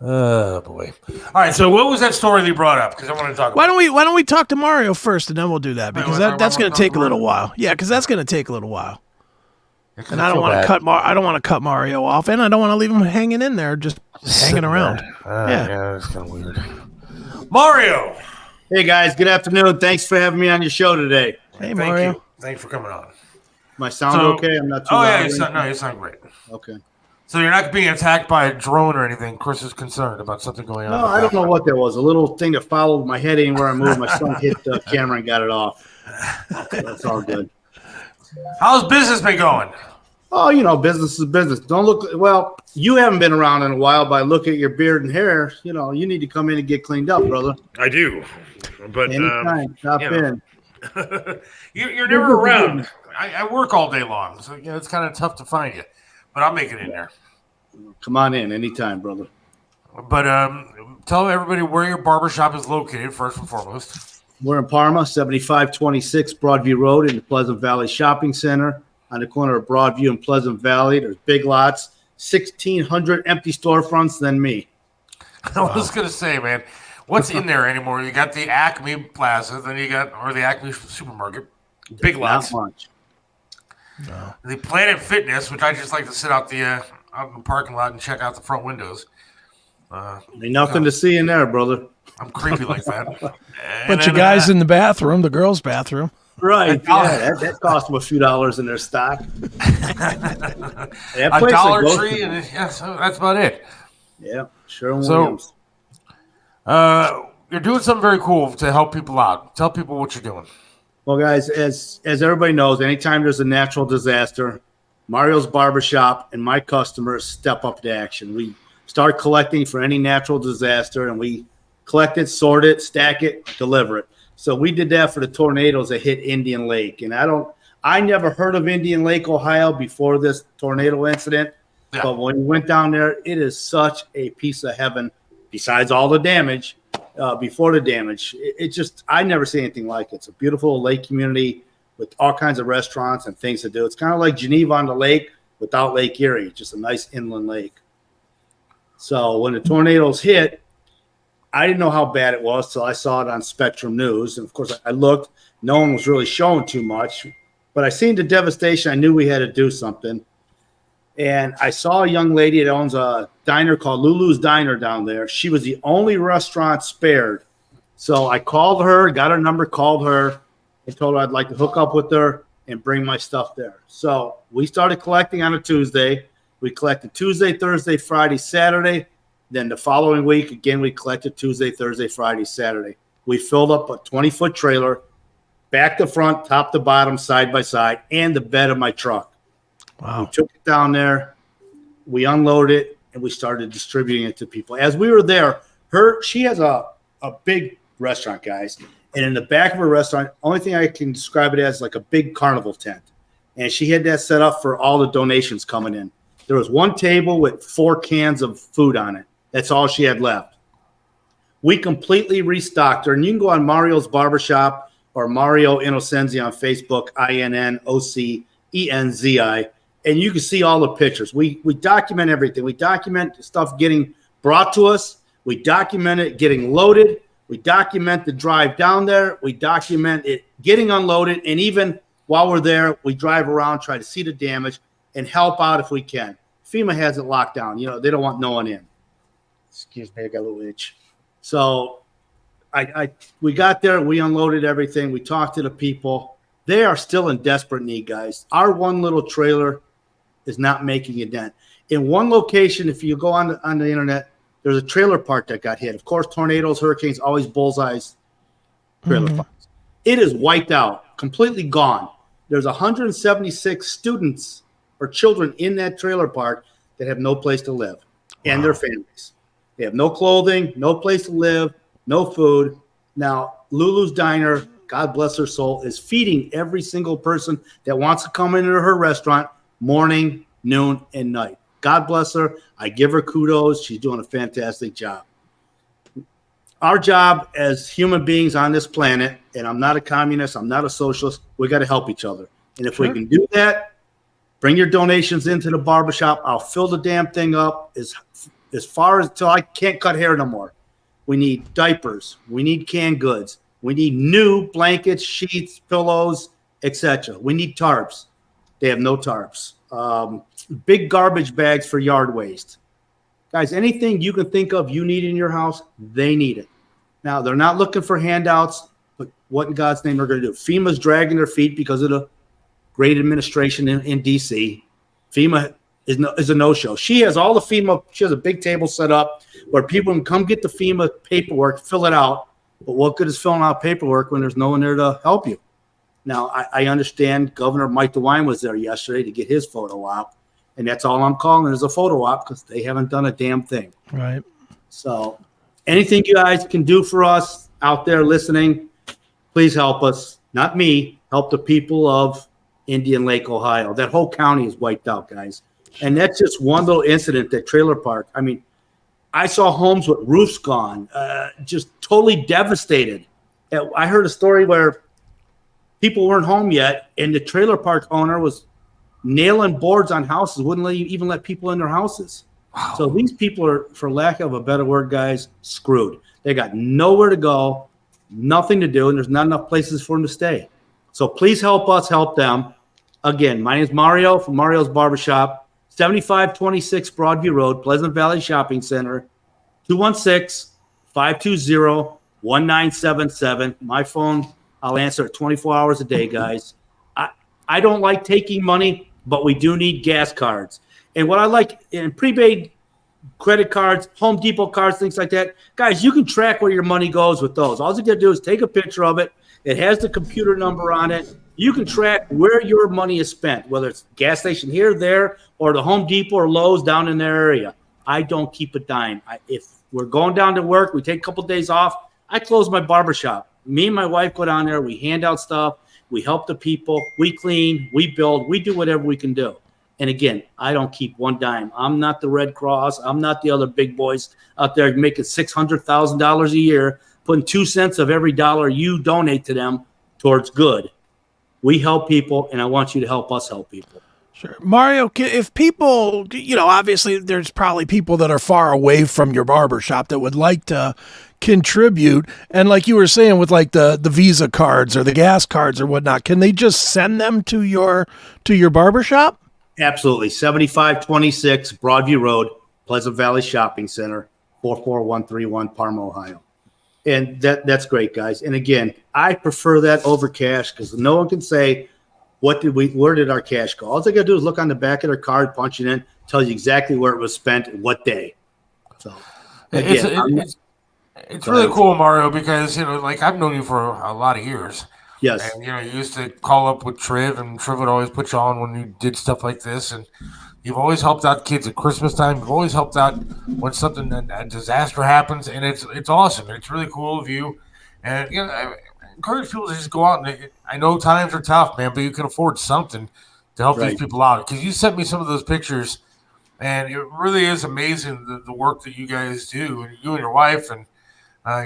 Oh boy! All right. So what was that story that you brought up? Because I want to talk. Why don't we talk to Mario first, and then we'll do that because that's going to take a little while. Yeah, because that's going to take a little while. And I don't want to cut Mario off, and I don't want to leave him hanging in there, just hanging around. Yeah, that's kind of weird. Mario. Hey guys, good afternoon. Thanks for having me on your show today. Hey Mario. Thanks for coming on. My sound okay? I'm not too loud. You sound great. Okay. So you're not being attacked by a drone or anything. Chris is concerned about something going on. No, I don't know what that was. A little thing that followed my head anywhere I moved. My son hit the camera and got it off. That's all good. How's business been going? Oh, business is business. Don't look – well, you haven't been around in a while, but I look at your beard and hair. You need to come in and get cleaned up, brother. I do. But anytime, stop in. You're never around. I work all day long, so it's kind of tough to find you. But I'll make it in there. Come on in anytime, brother. But tell everybody where your barbershop is located, first and foremost. We're in Parma, 7526 Broadview Road in the Pleasant Valley Shopping Center on the corner of Broadview and Pleasant Valley. There's big lots, 1,600 empty storefronts than me. I was going to say, man, what's in there anymore? You got the Acme Plaza, then you got the Acme Supermarket. Big lots. Not much. No. The Planet Fitness, which I just like to sit out in the parking lot and check out the front windows. Ain't nothing to see in there, brother. I'm creepy like that. Bunch of guys in the bathroom, the girls' bathroom. Right. That cost them a few dollars in their stock. A Dollar Tree, and so that's about it. Yeah, Sherwin-Williams. You're doing something very cool to help people out. Tell people what you're doing. Well, guys, as everybody knows, anytime there's a natural disaster, Mario's Barbershop and my customers step up to action. We start collecting for any natural disaster, and we collect it, sort it, stack it, deliver it. So we did that for the tornadoes that hit Indian Lake. And I never heard of Indian Lake, Ohio before this tornado incident. Yeah. But when we went down there, it is such a piece of heaven, besides all the damage. Before the damage, I never see anything like it. It's a beautiful lake community with all kinds of restaurants and things to do. It's kind of like Geneva on the lake without Lake Erie, just a nice inland lake. So when the tornadoes hit, I didn't know how bad it was till I saw it on Spectrum News. And of course I looked, no one was really showing too much, but I seen the devastation. I knew we had to do something. And I saw a young lady that owns a diner called Lulu's Diner down there. She was the only restaurant spared. So I called her, got her number, called her, and told her I'd like to hook up with her and bring my stuff there. So we started collecting on a Tuesday. We collected Tuesday, Thursday, Friday, Saturday. Then the following week, again, we collected Tuesday, Thursday, Friday, Saturday. We filled up a 20-foot trailer, back to front, top to bottom, side by side, and the bed of my truck. Wow. We took it down there, we unloaded it, and we started distributing it to people. As we were there, she has a big restaurant, guys. And in the back of her restaurant, only thing I can describe it as like a big carnival tent. And she had that set up for all the donations coming in. There was one table with 4 cans of food on it. That's all she had left. We completely restocked her. And you can go on Mario's Barbershop or Mario Innocenzi on Facebook, INNOCENZI. And you can see all the pictures. We document everything. We document stuff getting brought to us. We document it getting loaded. We document the drive down there. We document it getting unloaded. And even while we're there, we drive around, try to see the damage, and help out if we can. FEMA has it locked down. They don't want no one in. Excuse me, I got a little itch. So we got there. We unloaded everything. We talked to the people. They are still in desperate need, guys. Our one little trailer is not making a dent. In one location, if you go on the internet, there's a trailer park that got hit. Of course, tornadoes, hurricanes, always bullseyes trailer parks. It is wiped out, completely gone. There's 176 students or children in that trailer park that have no place to live and their families. They have no clothing, no place to live, no food. Now, Lulu's Diner, God bless her soul, is feeding every single person that wants to come into her restaurant morning, noon, and night. God bless her. I give her kudos. She's doing a fantastic job. Our job as human beings on this planet, and I'm not a communist, I'm not a socialist, we got to help each other. And if we can do that, bring your donations into the barbershop. I'll fill the damn thing up as as far as till I can't cut hair no more. We need diapers. We need canned goods. We need new blankets, sheets, pillows, etc. We need tarps. They have no tarps. Big garbage bags for yard waste. Guys, anything you can think of you need in your house, they need it. Now, they're not looking for handouts, but what in God's name are going to do? FEMA's dragging their feet because of the great administration in D.C. FEMA is a no-show. She has all the FEMA. She has a big table set up where people can come get the FEMA paperwork, fill it out. But what good is filling out paperwork when there's no one there to help you? Now, I understand Governor Mike DeWine was there yesterday to get his photo op, and that's all I'm calling it is a photo op because they haven't done a damn thing. Right. So anything you guys can do for us out there listening, please help us. Not me. Help the people of Indian Lake, Ohio. That whole county is wiped out, guys. And that's just one little incident, that trailer park. I mean, I saw homes with roofs gone, just totally devastated. I heard a story where people weren't home yet, and the trailer park owner was nailing boards on houses, wouldn't even let people in their houses. Wow. So these people are, for lack of a better word, guys, screwed. They got nowhere to go, nothing to do, and there's not enough places for them to stay. So please help us help them. Again, my name is Mario from Mario's Barbershop, 7526 Broadview Road, Pleasant Valley Shopping Center, 216-520-1977. My phone, I'll answer it 24 hours a day, guys. I don't like taking money, but we do need gas cards. And what I like in prepaid credit cards, Home Depot cards, things like that, guys, you can track where your money goes with those. All you got to do is take a picture of it. It has the computer number on it. You can track where your money is spent, whether it's gas station here, there, or the Home Depot or Lowe's down in their area. I don't keep a dime. If we're going down to work, we take a couple of days off, I close my barbershop. Me and my wife go down there. We hand out stuff. We help the people. We clean. We build. We do whatever we can do. And again, I don't keep one dime. I'm not the Red Cross. I'm not the other big boys out there making $600,000 a year, putting 2 cents of every dollar you donate to them towards good. We help people, and I want you to help us help people. Sure. Mario, if people, obviously there's probably people that are far away from your barbershop that would like to contribute. And like you were saying with like the Visa cards or the gas cards or whatnot, can they just send them to your barbershop? Absolutely. 7526 Broadview Road, Pleasant Valley Shopping Center, 44131 Parma, Ohio. And that's great, guys. And again, I prefer that over cash because no one can say, where did our cash go? All they got to do is look on the back of their card, punch it in, tells you exactly where it was spent and what day. So again, it's really cool, Mario, because like I've known you for a lot of years. Yes. And you used to call up with Triv, and Triv would always put you on when you did stuff like this. And you've always helped out kids at Christmas time. You've always helped out when a disaster happens, and it's awesome. It's really cool of you. And I encourage people to just go out. And I know times are tough, man, but you can afford something to help these people out. Because you sent me some of those pictures, and it really is amazing the work that you guys do, and you and your wife and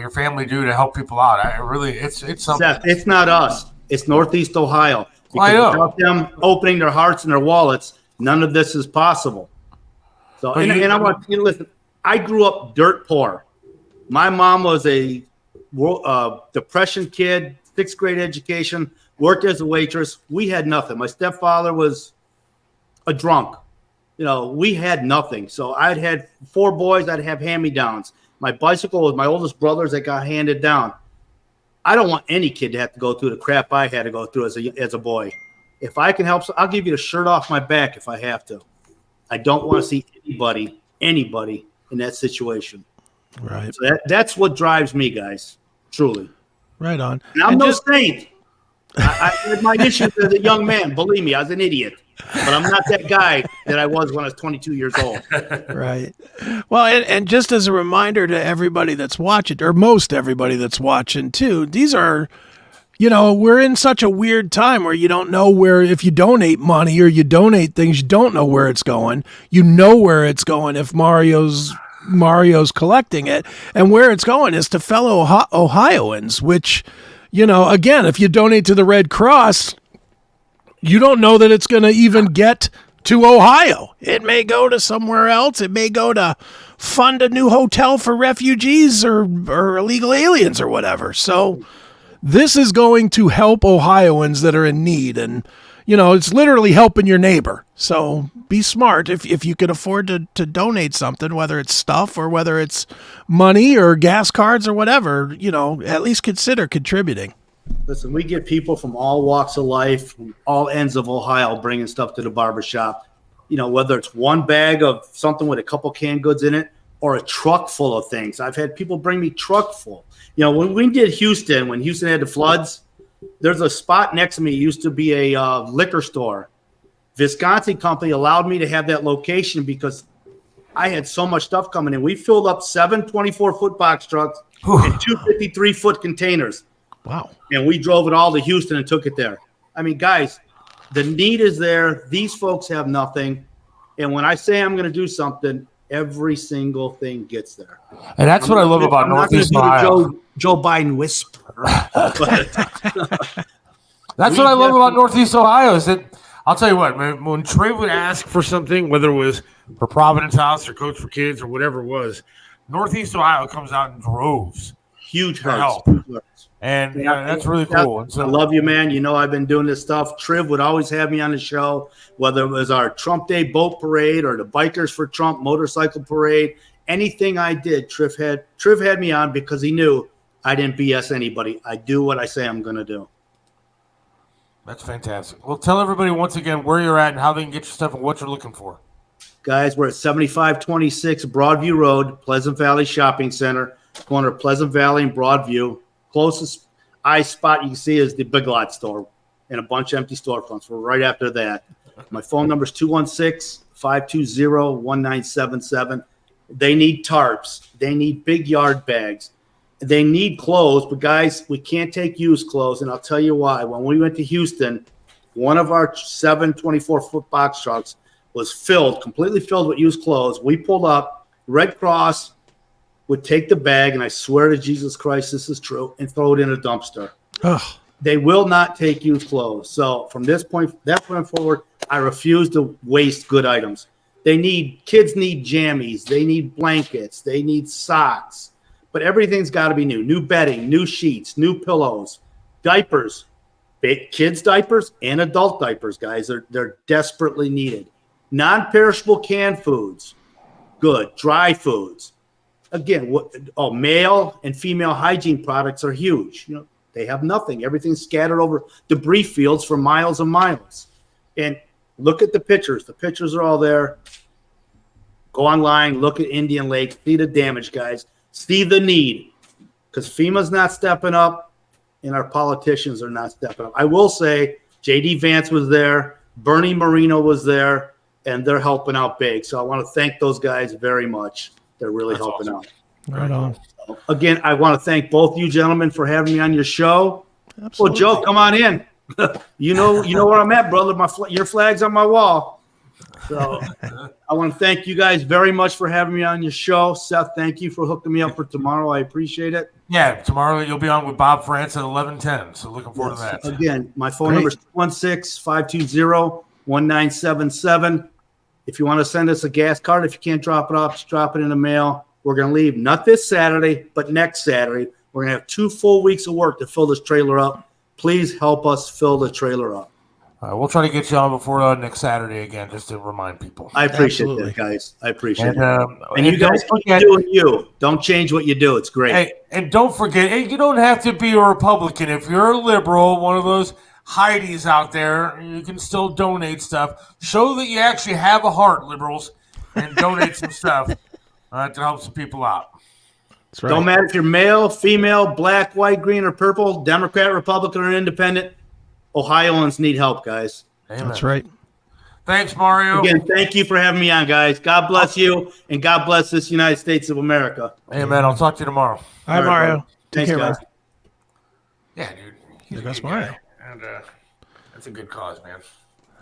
your family do to help people out. It's something. Seth, it's not us. It's Northeast Ohio. I know. Without them opening their hearts and their wallets, none of this is possible. So, I want you to listen. I grew up dirt poor. My mom was a depression kid, 6th grade education, worked as a waitress. We had nothing. My stepfather was a drunk. We had nothing. So I'd had 4 boys. I'd have hand-me-downs. My bicycle was my oldest brother's that got handed down. I don't want any kid to have to go through the crap I had to go through as a boy. If I can help, I'll give you the shirt off my back if I have to. I don't want to see anybody in that situation. Right. So that's what drives me, guys. Truly. Right on. And I'm no saint. I had my issues as a young man. Believe me, I was an idiot. But I'm not that guy that I was when I was 22 years old. Right. Well, and just as a reminder to everybody that's watching, or most everybody that's watching too, these are, we're in such a weird time where you don't know where, if you donate money or you donate things, you don't know where it's going. You know where it's going if Mario's collecting it, and where it's going is to fellow Ohioans, which, again, if you donate to the Red Cross, you don't know that it's going to even get to Ohio. It may go to somewhere else. It may go to fund a new hotel for refugees or illegal aliens or whatever. So this is going to help Ohioans that are in need. And, it's literally helping your neighbor. So be smart if you can afford to donate something, whether it's stuff or whether it's money or gas cards or whatever, at least consider contributing. Listen, we get people from all walks of life, from all ends of Ohio, bringing stuff to the barbershop. Whether it's one bag of something with a couple canned goods in it or a truck full of things. I've had people bring me truck full. When we did Houston, when Houston had the floods, there's a spot next to me. It used to be a liquor store. Visconti Company allowed me to have that location because I had so much stuff coming in. We filled up 7 24-foot box trucks and 2 53-foot containers. Wow. And we drove it all to Houston and took it there. I mean, guys, the need is there. These folks have nothing. And when I say I'm going to do something, every single thing gets there. And that's what I love about Northeast Ohio. Joe Biden whisper. That's what I love about Northeast Ohio is that I'll tell you what, man, when Trey would ask for something, whether it was for Providence House or Coach for Kids or whatever it was, Northeast Ohio comes out in droves. Huge help. And that's really cool. And so, I love you, man. I've been doing this stuff. Triv would always have me on the show, whether it was our Trump Day boat parade or the Bikers for Trump motorcycle parade. Anything I did, Triv had me on because he knew I didn't BS anybody. I do what I say I'm going to do. That's fantastic. Well, tell everybody once again where you're at and how they can get your stuff and what you're looking for. Guys, we're at 7526 Broadview Road, Pleasant Valley Shopping Center, corner of Pleasant Valley and Broadview. Closest eye spot you can see is the Big Lot store and a bunch of empty storefronts. We're right after that. My phone number is 216-520-1977. They need tarps. They need big yard bags. They need clothes. But, guys, we can't take used clothes, and I'll tell you why. When we went to Houston, one of our 7 24-foot box trucks was completely filled with used clothes. We pulled up. Red Cross would take the bag, and I swear to Jesus Christ this is true, and throw it in a dumpster. Ugh. They will not take used clothes. So from that point forward, I refuse to waste good items. Kids need jammies. They need blankets. They need socks. But everything's got to be new. New bedding, new sheets, new pillows, diapers, kids' diapers and adult diapers, guys. They're desperately needed. Non-perishable canned foods, good. Dry foods. Again, male and female hygiene products are huge. They have nothing. Everything's scattered over debris fields for miles and miles. And look at the pictures. The pictures are all there. Go online, look at Indian Lake, see the damage, guys. See the need. Because FEMA's not stepping up and our politicians are not stepping up. I will say J.D. Vance was there. Bernie Moreno was there. And they're helping out big. So I want to thank those guys very much. They're really helping out. Right on. So, again, I want to thank both you gentlemen for having me on your show. Absolutely. Well, Joe, come on in. you know where I'm at, brother. Your flag's on my wall. So I want to thank you guys very much for having me on your show. Seth, thank you for hooking me up for tomorrow. I appreciate it. Yeah, tomorrow you'll be on with Bob France at 11:10. So looking forward to that. Again, my phone number is 216-520-1977. If you want to send us a gas card, if you can't drop it off, just drop it in the mail. We're going to leave not this Saturday, but next Saturday. We're going to have 2 full weeks of work to fill this trailer up. Please help us fill the trailer up. We'll try to get you on before next Saturday again, just to remind people. I appreciate that, guys. I appreciate it. And you guys keep forget, doing you. Don't change what you do. It's great. Hey, and don't forget, you don't have to be a Republican. If you're a liberal, one of those Heidi's out there, you can still donate stuff. Show that you actually have a heart, liberals, and donate some stuff to help some people out. That's right. Don't matter if you're male, female, black, white, green, or purple, Democrat, Republican, or independent. Ohioans need help, guys. Amen. That's right. Thanks, Mario. Again, thank you for having me on, guys. God bless you, and God bless this United States of America. Amen. I'll talk to you tomorrow. All right, Mario. Thanks, Take care, guys. man. Yeah, dude. He's That's Mario. And that's a good cause, man.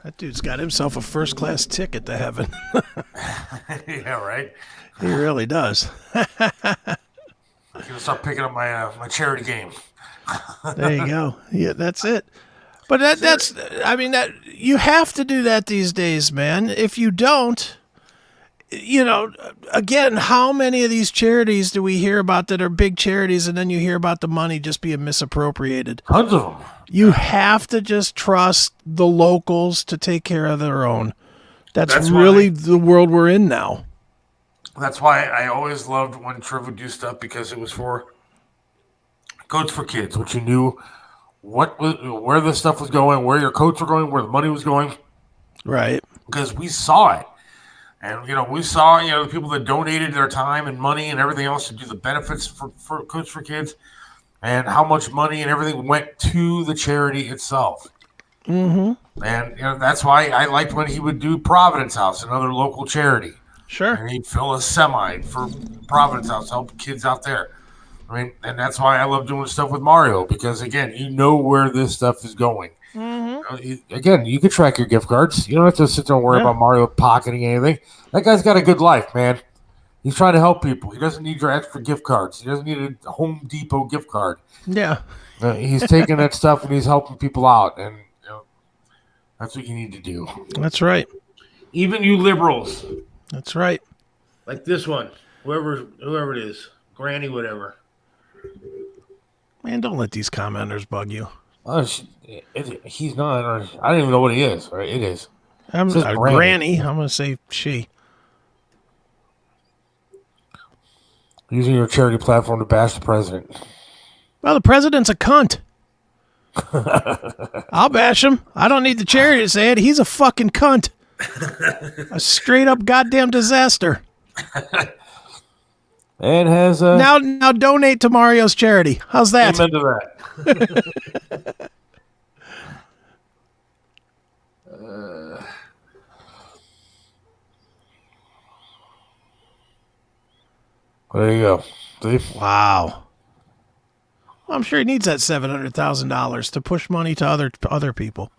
That dude's got himself a first-class ticket to heaven. Yeah, right? He really does. I'm going to start picking up my charity game. There you go. Yeah, that's it. But that's you have to do that these days, man. If you don't, again, how many of these charities do we hear about that are big charities, and then you hear about the money just being misappropriated? Tons of them. You have to just trust the locals to take care of their own. That's really the world we're in now. That's why I always loved when Triv would do stuff, because it was for Coats for Kids, which you knew where the stuff was going, where your coats were going, where the money was going. Right. Because we saw it. And, we saw, the people that donated their time and money and everything else to do the benefits for Coats for Kids, and how much money and everything went to the charity itself. Mm-hmm. And that's why I liked when he would do Providence House, another local charity. Sure. And he'd fill a semi for Providence House, help kids out there. And that's why I love doing stuff with Mario, because, again, you know where this stuff is going. Mm-hmm. Again, you can track your gift cards. You don't have to sit there and worry about Mario pocketing anything. That guy's got a good life, man. He's trying to help people. He doesn't need your extra gift cards. He doesn't need a Home Depot gift card. Yeah. He's taking that stuff and he's helping people out. And that's what you need to do. That's right. Even you liberals. That's right. Like this one. Whoever it is. Granny, whatever. Man, don't let these commenters bug you. He's not. I don't even know what he is. Right? It is. I'm Granny. I'm going to say she. Using your charity platform to bash the president. Well, the president's a cunt. I'll bash him. I don't need the charity to say it. He's a fucking cunt. A straight up goddamn disaster. And has now donate to Mario's charity. How's that? Amen to that. There you go. See? Wow. Well, I'm sure he needs that $700,000 to push money to other people.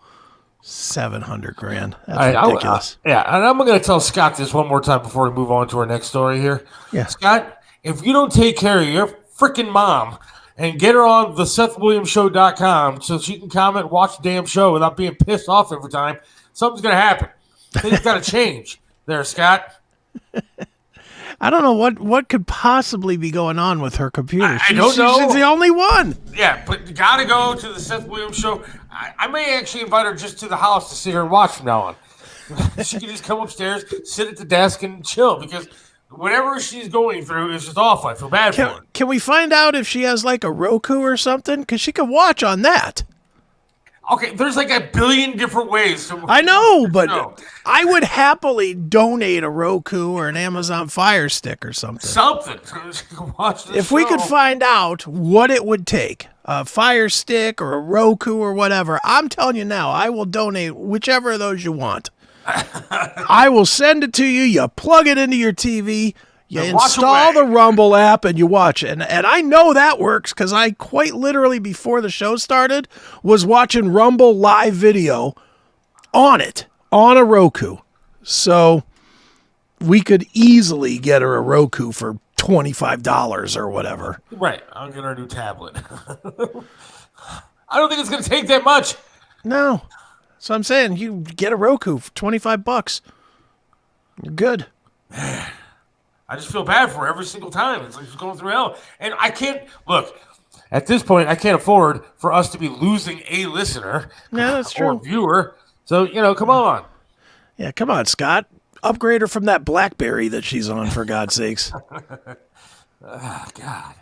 $700,000. That's ridiculous. Yeah, and I'm going to tell Scott this one more time before we move on to our next story here. Yeah, Scott, if you don't take care of your freaking mom and get her on the SethWilliamsShow.com so she can comment and watch the damn show without being pissed off every time, something's going to happen. Things got to change there, Scott. I don't know what could possibly be going on with her computer. I don't know. She's the only one. Yeah, but you got to go to the Seth Williams Show. I may actually invite her just to the house to sit here and watch from now on. She can just come upstairs, sit at the desk, and chill, because whatever she's going through is just awful. I feel bad for her. Can we find out if she has like a Roku or something? Because she could watch on that. Okay, there's like a billion different ways. I know, but I would happily donate a Roku or an Amazon Fire Stick or something. If we could find out what it would take, a Fire Stick or a Roku or whatever, I'm telling you now, I will donate whichever of those you want. I will send it to you. You plug it into your TV. You install the Rumble app and you watch it. And I know that works because I quite literally, before the show started, was watching Rumble live video on it, on a Roku. So we could easily get her a Roku for $25 or whatever. Right. I'll get her a new tablet. I don't think it's going to take that much. No. So I'm saying you get a Roku for $25. You're good. I just feel bad for her every single time. It's like she's going through hell. And I can't, look, at this point, I can't afford for us to be losing a listener. Yeah, that's true. Or viewer. So, come on. Yeah, come on, Scott. Upgrade her from that BlackBerry that she's on, for God's sakes. Oh, God.